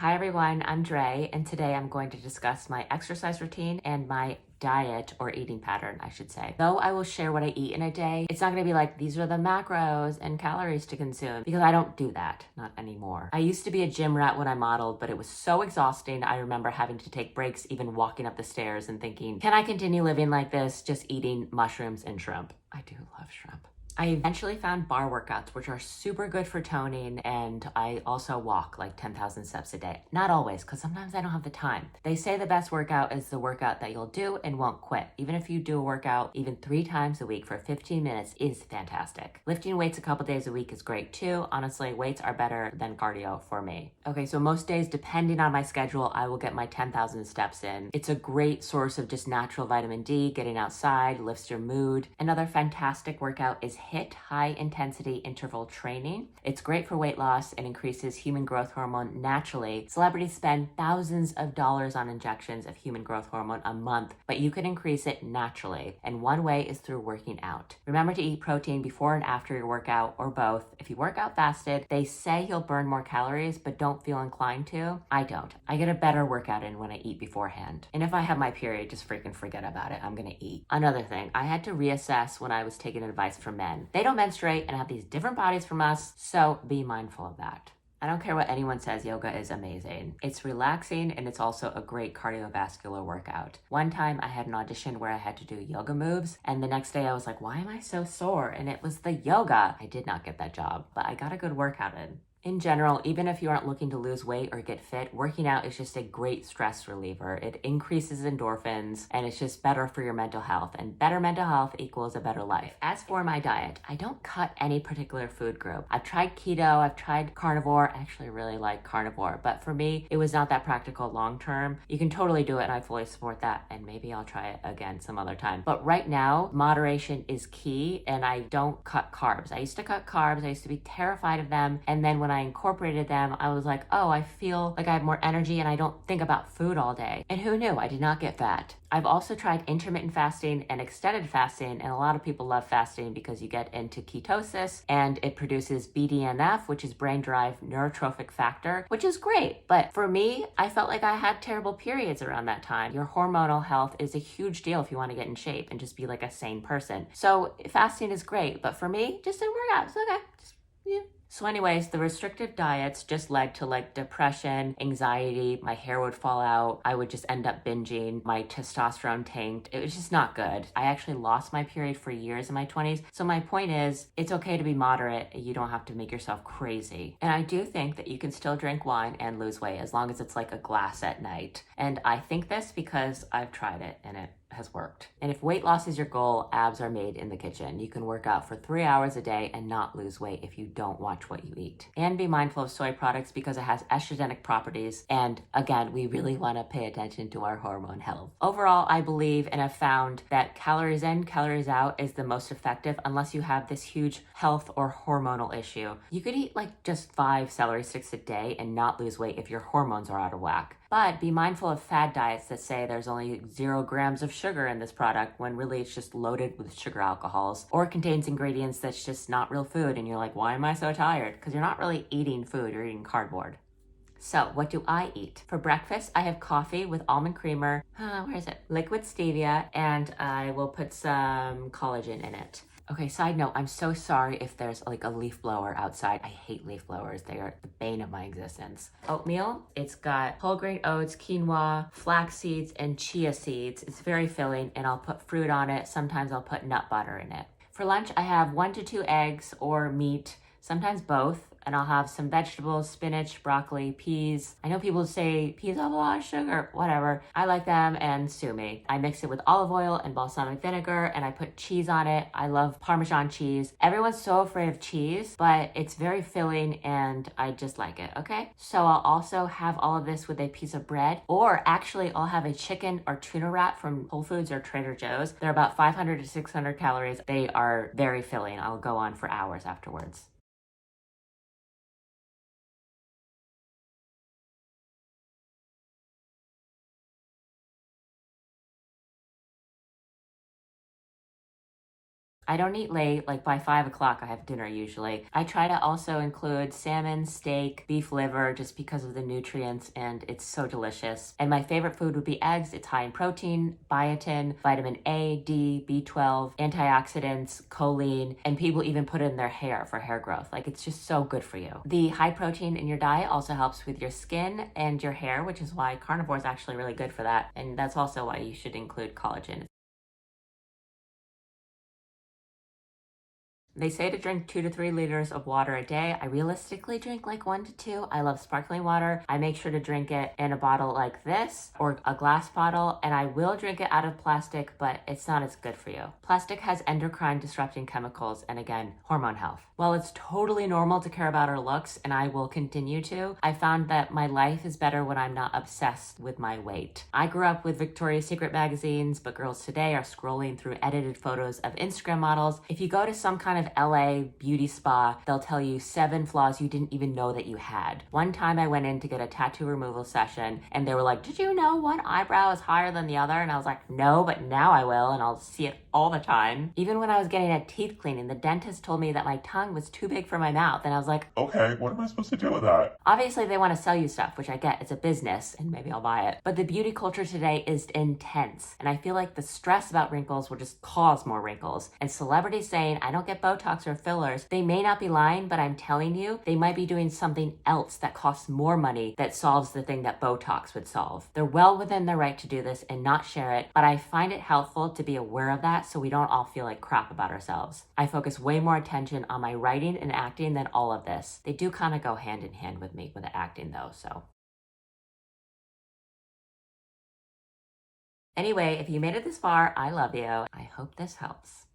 Hi everyone, I'm Dre, and today I'm going to discuss my exercise routine and my diet or eating pattern, I should say. Though I will share what I eat in a day, it's not gonna be like, these are the macros and calories to consume, because I don't do that, not anymore. I used to be a gym rat when I modeled, but it was so exhausting. I remember having to take breaks, even walking up the stairs and thinking, can I continue living like this, just eating mushrooms and shrimp? I do love shrimp. I eventually found bar workouts, which are super good for toning, and I also walk like 10,000 steps a day. Not always, because sometimes I don't have the time. They say the best workout is the workout that you'll do and won't quit. Even if you do a workout even 3 times a week for 15 minutes is fantastic. Lifting weights a couple days a week is great too. Honestly, weights are better than cardio for me. Okay, so most days, depending on my schedule, I will get my 10,000 steps in. It's a great source of just natural vitamin D. Getting outside lifts your mood. Another fantastic workout is HIIT, high intensity interval training. It's great for weight loss and increases human growth hormone naturally. Celebrities spend thousands of dollars on injections of human growth hormone a month, but you can increase it naturally. And one way is through working out. Remember to eat protein before and after your workout, or both. If you work out fasted, they say you'll burn more calories, but don't feel inclined to. I don't. I get a better workout in when I eat beforehand. And if I have my period, just freaking forget about it. I'm gonna eat. Another thing, I had to reassess when I was taking advice from men. They don't menstruate and have these different bodies from us, so be mindful of that. I don't care what anyone says, yoga is amazing. It's relaxing and it's also a great cardiovascular workout. One time I had an audition where I had to do yoga moves, and the next day I was like, why am I so sore? And it was the yoga. I did not get that job, but I got a good workout in. In general, even if you aren't looking to lose weight or get fit, working out is just a great stress reliever. It increases endorphins and it's just better for your mental health, and better mental health equals a better life. As for my diet, I don't cut any particular food group. I've tried keto, I've tried carnivore. I actually really like carnivore, but for me, it was not that practical long term. You can totally do it and I fully support that, and maybe I'll try it again some other time. But right now, moderation is key, and I don't cut carbs. I used to cut carbs, I used to be terrified of them, and then when I incorporated them, I was like, oh, I feel like I have more energy and I don't think about food all day. And who knew? I did not get fat. I've also tried intermittent fasting and extended fasting, and a lot of people love fasting because you get into ketosis and it produces BDNF, which is brain-derived neurotrophic factor, which is great. But for me, I felt like I had terrible periods around that time. Your hormonal health is a huge deal if you want to get in shape and just be like a sane person. So fasting is great, but for me, just didn't work out. It's okay. Yeah. So anyways, the restrictive diets just led to like depression, anxiety, my hair would fall out, I would just end up binging, my testosterone tanked. It was just not good. I actually lost my period for years in my 20s. So my point is, it's okay to be moderate. You don't have to make yourself crazy. And I do think that you can still drink wine and lose weight as long as it's like a glass at night. And I think this because I've tried it and it has worked. And if weight loss is your goal, abs are made in the kitchen. You can work out for 3 hours a day and not lose weight if you don't watch what you eat. And be mindful of soy products because it has estrogenic properties. And again, we really want to pay attention to our hormone health. Overall, I believe and have found that calories in, calories out is the most effective unless you have this huge health or hormonal issue. You could eat like just 5 celery sticks a day and not lose weight if your hormones are out of whack. But be mindful of fad diets that say there's only 0 grams of sugar in this product when really it's just loaded with sugar alcohols, or it contains ingredients that's just not real food and you're like, why am I so tired? Because you're not really eating food, you're eating cardboard. So what do I eat? For breakfast, I have coffee with almond creamer, where is it? Liquid stevia, and I will put some collagen in it. Okay, side note, I'm so sorry if there's like a leaf blower outside. I hate leaf blowers. They are the bane of my existence. Oatmeal, it's got whole grain oats, quinoa, flax seeds, and chia seeds. It's very filling, and I'll put fruit on it. Sometimes I'll put nut butter in it. For lunch, I have 1 to 2 eggs or meat, sometimes both. And I'll have some vegetables, spinach, broccoli, peas. I know people say peas have a lot of sugar, whatever. I like them, and sue me. I mix it with olive oil and balsamic vinegar, and I put cheese on it. I love Parmesan cheese. Everyone's so afraid of cheese, but it's very filling and I just like it, okay? So I'll also have all of this with a piece of bread, or actually I'll have a chicken or tuna wrap from Whole Foods or Trader Joe's. They're about 500 to 600 calories. They are very filling. I'll go on for hours afterwards. I don't eat late, like by 5 o'clock I have dinner usually. I try to also include salmon, steak, beef liver, just because of the nutrients, and it's so delicious. And my favorite food would be eggs. It's high in protein, biotin, vitamin A, D, B12, antioxidants, choline, and people even put it in their hair for hair growth. Like, it's just so good for you. The high protein in your diet also helps with your skin and your hair, which is why carnivore is actually really good for that. And that's also why you should include collagen. They say to drink 2 to 3 liters of water a day. I realistically drink like 1 to 2. I love sparkling water. I make sure to drink it in a bottle like this or a glass bottle, and I will drink it out of plastic, but it's not as good for you. Plastic has endocrine disrupting chemicals and, again, hormone health. While it's totally normal to care about our looks, and I will continue to, I found that my life is better when I'm not obsessed with my weight. I grew up with Victoria's Secret magazines, but girls today are scrolling through edited photos of Instagram models. If you go to some kind of LA beauty spa, they'll tell you 7 flaws you didn't even know that you had. One time I went in to get a tattoo removal session, and they were like, did you know one eyebrow is higher than the other? And I was like, no, but now I will, and I'll see it all the time. Even when I was getting a teeth cleaning, the dentist told me that my tongue was too big for my mouth, and I was like, okay, what am I supposed to do with that? Obviously, they want to sell you stuff, which I get. It's a business, and maybe I'll buy it. But the beauty culture today is intense, and I feel like the stress about wrinkles will just cause more wrinkles. And celebrities saying, I don't get Botox or fillers, they may not be lying, but I'm telling you, they might be doing something else that costs more money that solves the thing that Botox would solve. They're well within their right to do this and not share it, but I find it helpful to be aware of that so we don't all feel like crap about ourselves. I focus way more attention on my writing and acting than all of this. They do kind of go hand in hand with me with the acting though, so. Anyway, if you made it this far, I love you. I hope this helps.